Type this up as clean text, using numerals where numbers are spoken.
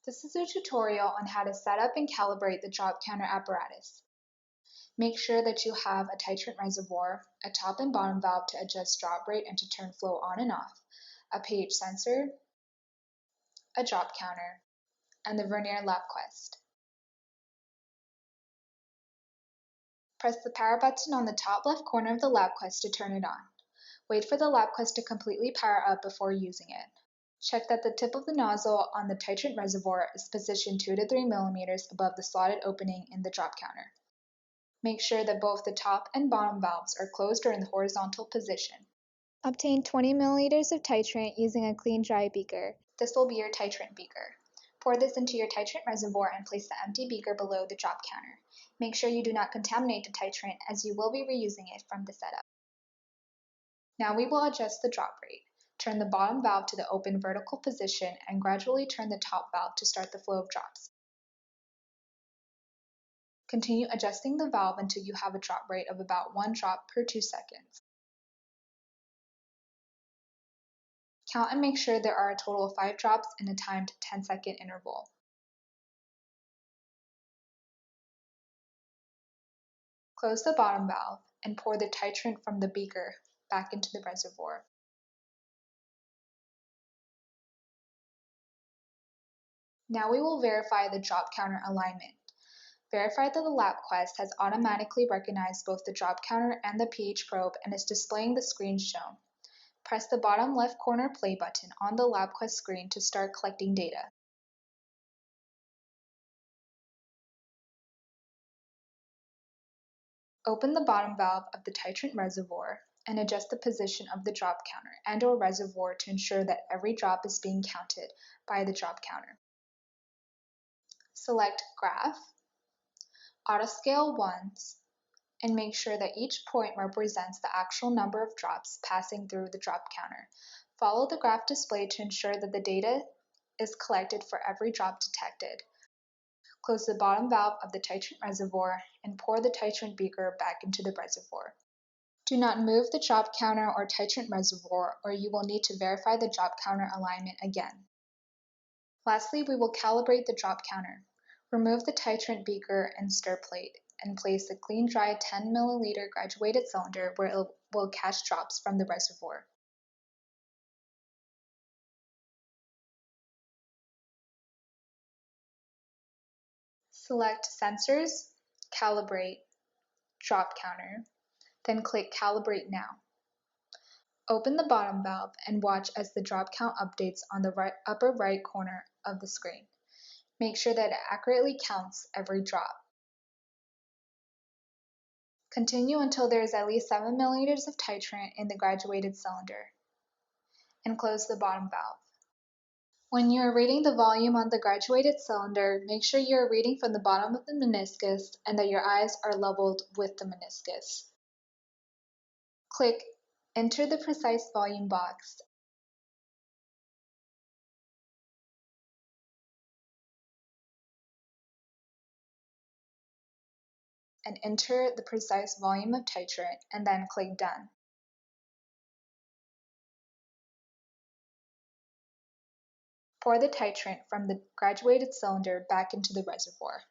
This is a tutorial on how to set up and calibrate the drop counter apparatus. Make sure that you have a titrant reservoir, a top and bottom valve to adjust drop rate and to turn flow on and off, a pH sensor, a drop counter, and the Vernier lap quest. Press the power button on the top left corner of the lap quest to turn it on. Wait for the lap quest to completely power up before using it. Check that the tip of the nozzle on the titrant reservoir is positioned 2 to 3 millimeters above the slotted opening in the drop counter. Make sure that both the top and bottom valves are closed or in the horizontal position. Obtain 20 milliliters of titrant using a clean, dry beaker. This will be your titrant beaker. Pour this into your titrant reservoir and place the empty beaker below the drop counter. Make sure you do not contaminate the titrant as you will be reusing it from the setup. Now we will adjust the drop rate. Turn the bottom valve to the open vertical position and gradually turn the top valve to start the flow of drops. Continue adjusting the valve until you have a drop rate of about 1 drop per 2 seconds. Count and make sure there are a total of 5 drops in a timed 10-second interval. Close the bottom valve and pour the titrant from the beaker back into the reservoir. Now we will verify the drop counter alignment. Verify that the lap quest has automatically recognized both the drop counter and the pH probe and is displaying the screen shown. Press the bottom left corner play button on the lap quest screen to start collecting data. Open the bottom valve of the titrant reservoir and adjust the position of the drop counter and/or reservoir to ensure that every drop is being counted by the drop counter. Select Graph, Autoscale Ones, and make sure that each point represents the actual number of drops passing through the drop counter. Follow the graph display to ensure that the data is collected for every drop detected. Close the bottom valve of the titrant reservoir and pour the titrant beaker back into the reservoir. Do not move the drop counter or titrant reservoir or you will need to verify the drop counter alignment again. Lastly, we will calibrate the drop counter. Remove the titrant beaker and stir plate and place the clean, dry 10 milliliter graduated cylinder where it will catch drops from the reservoir. Select Sensors, Calibrate, Drop Counter, then click Calibrate Now. Open the bottom valve and watch as the drop count updates on the upper right corner of the screen. Make sure that it accurately counts every drop. Continue until there is at least 7 milliliters of titrant in the graduated cylinder, and close the bottom valve. When you are reading the volume on the graduated cylinder, make sure you are reading from the bottom of the meniscus and that your eyes are leveled with the meniscus. Click Enter the precise volume box and enter the precise volume of titrant and then click Done. Pour the titrant from the graduated cylinder back into the reservoir.